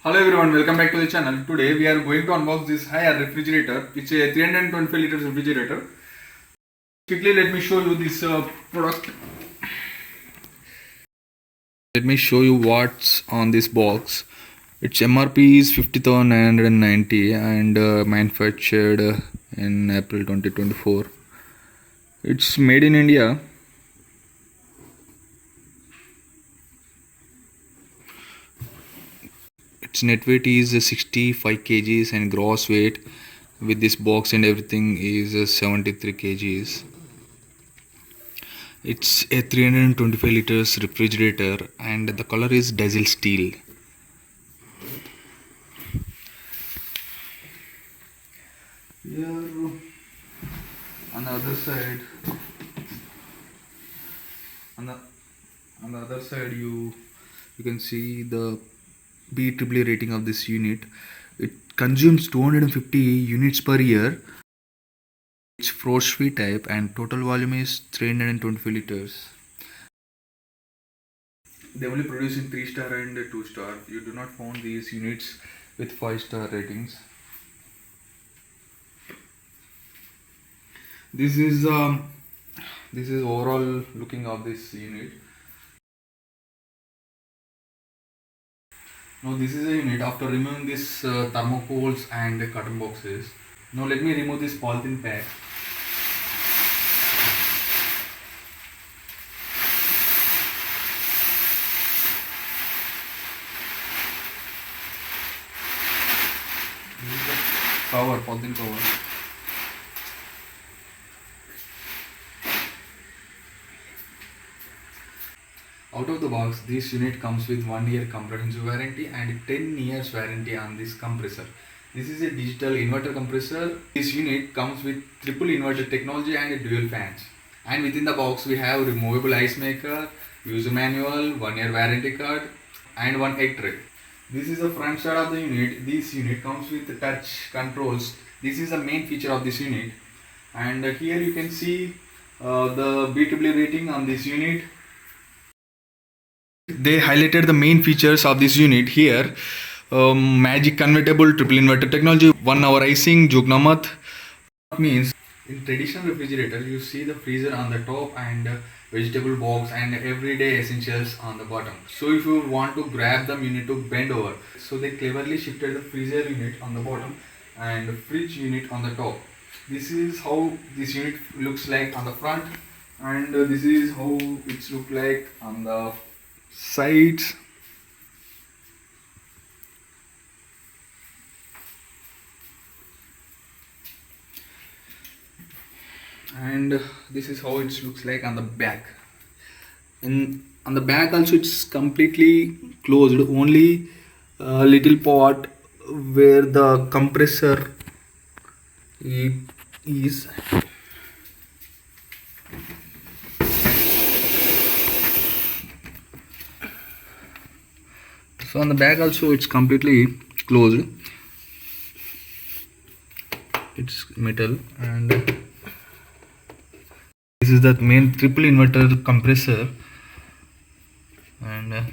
Hello everyone, welcome back to the channel. Today we are going to unbox this high-air refrigerator. It's a 325 liters refrigerator. Quickly let me show you this product. Let me show you what's on this box. Its MRP is 50,990 and manufactured in April 2024. It's made in India. Its net weight is 65 kgs and gross weight with this box and everything is 73 kgs. It's a 325 liters refrigerator and the color is diesel steel. Here on the other side, you can see the BEE rating of this unit. It consumes 250 units per year. It's frost-free type and total volume is 325 liters. They only produce in 3-star and 2-star. You do not find these units with 5-star ratings. This is overall looking of this unit. Now this is a unit after removing this thermocols and carton boxes. Now let me remove this polythene pack. This is the cover, polythene cover. Out of the box, this unit comes with 1 year comprehensive warranty and 10 years warranty on this compressor. This is a digital inverter compressor. This unit comes with triple inverter technology and dual fans. And within the box we have removable ice maker, user manual, 1 year warranty card and 1 egg tray. This is the front side of the unit. This unit comes with touch controls. This is the main feature of this unit. And here you can see the BEE rating on this unit. They highlighted the main features of this unit here. Magic convertible triple inverter technology, 1 hour icing, Jugnamat. Means in traditional refrigerator you see the freezer on the top and vegetable box and everyday essentials on the bottom. So if you want to grab them you need to bend over. So they cleverly shifted the freezer unit on the bottom and fridge unit on the top. This is how this unit looks like on the front and this is how it looks like on the sides. And this is how it looks like on the back. On the back also it's completely closed, only a little part where the compressor is. So on the back also it's completely closed. It's metal and this is the main triple inverter compressor and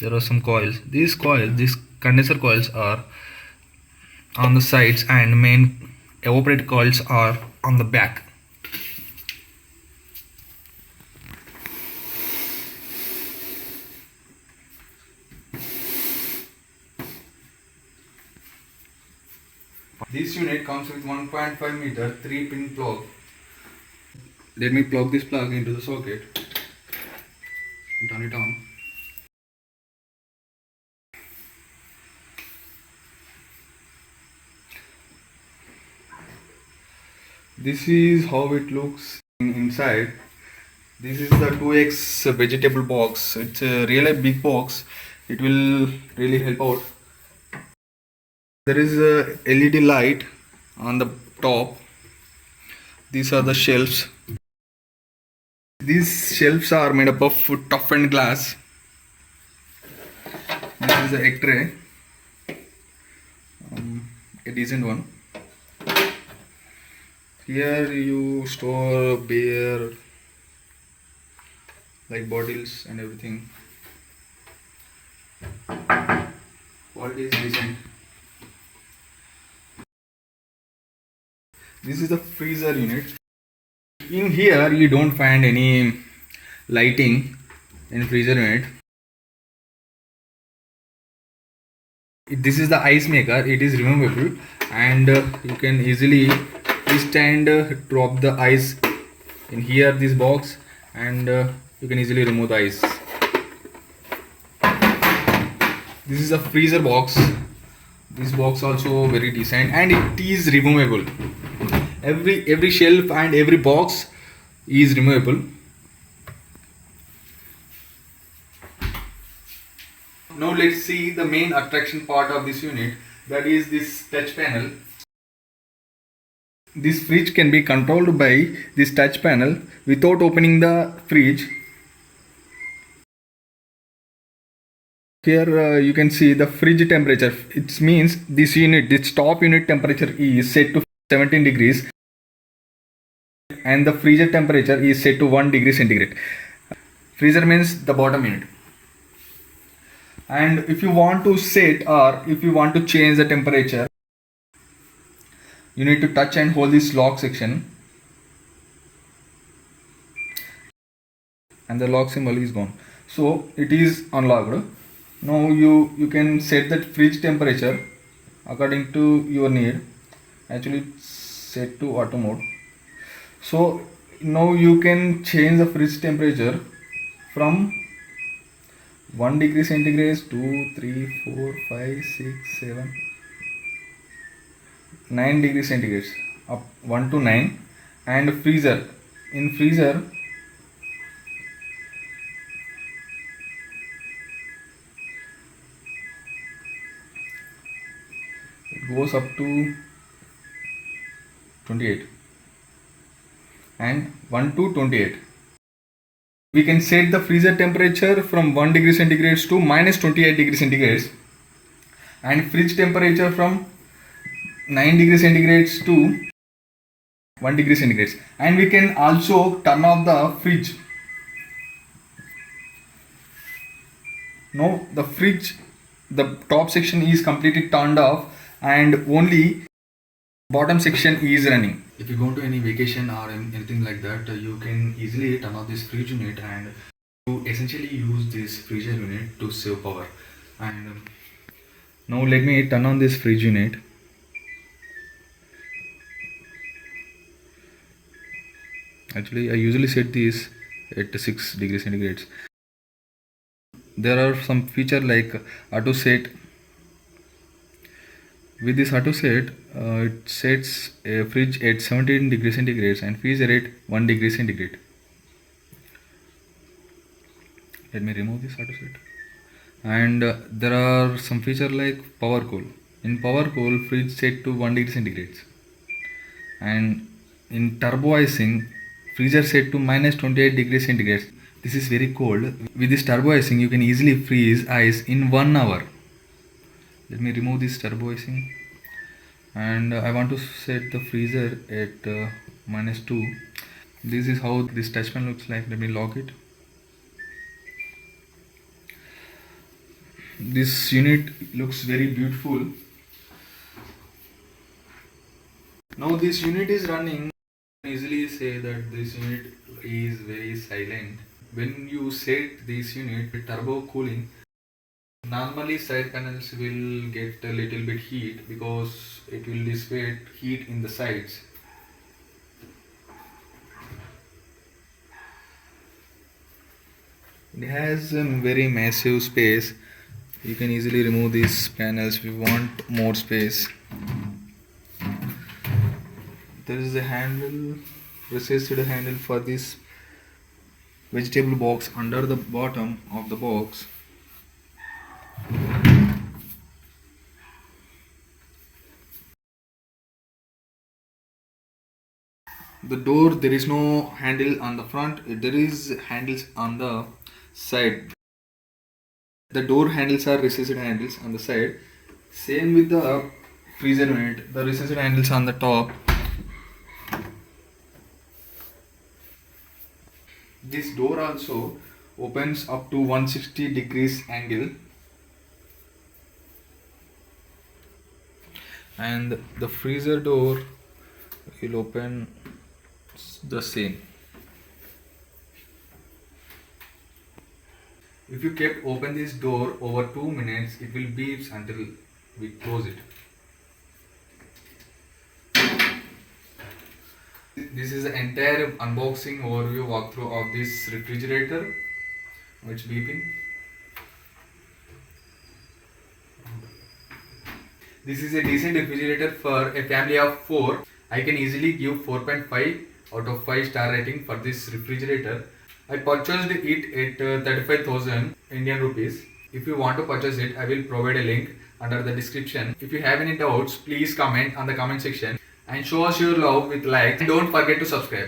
there are some coils. These condenser coils are on the sides and main evaporator coils are on the back. This unit comes with 1.5 meter 3-pin plug. Let me plug this plug into the socket. Turn it on. This is how it looks inside. This is the 2x vegetable box. It's a really big box. It will really help out. There is a LED light on the top. These are the shelves. These shelves are made up of toughened glass. This is the egg tray, a decent one. Here you store beer, like bottles and everything. Quality is decent. This is the freezer unit. In here you don't find any lighting in freezer unit. This is the ice maker. It is removable and you can easily twist and drop the ice in here this box, and you can easily remove the ice. This is a freezer box. This box also very decent and it is removable. Every shelf and every box is removable. Now let's see the main attraction part of this unit, that is this touch panel. This fridge can be controlled by this touch panel without opening the fridge. Here you can see the fridge temperature. It means this unit, this top unit temperature is set to 17 degrees and the freezer temperature is set to 1 degree centigrade. Freezer means the bottom unit. And if you want to set or if you want to change the temperature, you need to touch and hold this lock section and the lock symbol is gone. So it is unlocked. Now you can set the fridge temperature according to your need. Actually it's set to auto mode. So now you can change the fridge temperature from 1 degree centigrade, 2, 3, 4, 5, 6, 7, 9 degree centigrades, up 1 to 9. And freezer, in freezer it goes up to 28 and 1 to 28. We can set the freezer temperature from 1 degree centigrade to minus 28 degree centigrades and fridge temperature from 9 degree centigrade to 1 degree centigrade. And we can also turn off the fridge. Now the fridge, the top section is completely turned off and only bottom section is running. If you go to any vacation or anything like that, you can easily turn off this fridge unit and you essentially use this freezer unit to save power. And now let me turn on this fridge unit. Actually I usually set this at 6 degrees centigrade. There are some feature like auto set. With this auto set, it sets a fridge at 17 degrees centigrade and freezer at 1 degree centigrade. Let me remove this auto set. And there are some feature like power cool. In power cool, fridge set to 1 degree centigrade. And in turbo icing, freezer set to minus 28 degrees centigrade. This is very cold. With this turbo icing, you can easily freeze ice in 1 hour. Let me remove this turbo icing and I want to set the freezer at minus 2. This is how this touch panel looks like. Let me lock it. This unit looks very beautiful. Now this unit is running. You can easily say that this unit is very silent. When you set this unit with turbo cooling, normally side panels will get a little bit heat because it will dissipate heat in the sides. It has a very massive space. You can easily remove these panels if you want more space. There is a handle, recessed handle for this vegetable box under the bottom of the box. The door, there is no handle on the front, there is handles on the side. The door handles are recessed handles on the side. Same with the freezer unit, the recessed handles on the top. This door also opens up to 160 degrees angle. and the freezer door will open the same. If you kept open this door over 2 minutes, it will beep until we close it. This is the entire unboxing overview walkthrough of this refrigerator. It's beeping. This is a decent refrigerator for a family of 4. I can easily give 4.5 out of 5 star rating for this refrigerator. I purchased it at 35,000 Indian rupees. If you want to purchase it, I will provide a link under the description. If you have any doubts, please comment on the comment section and show us your love with likes. And don't forget to subscribe.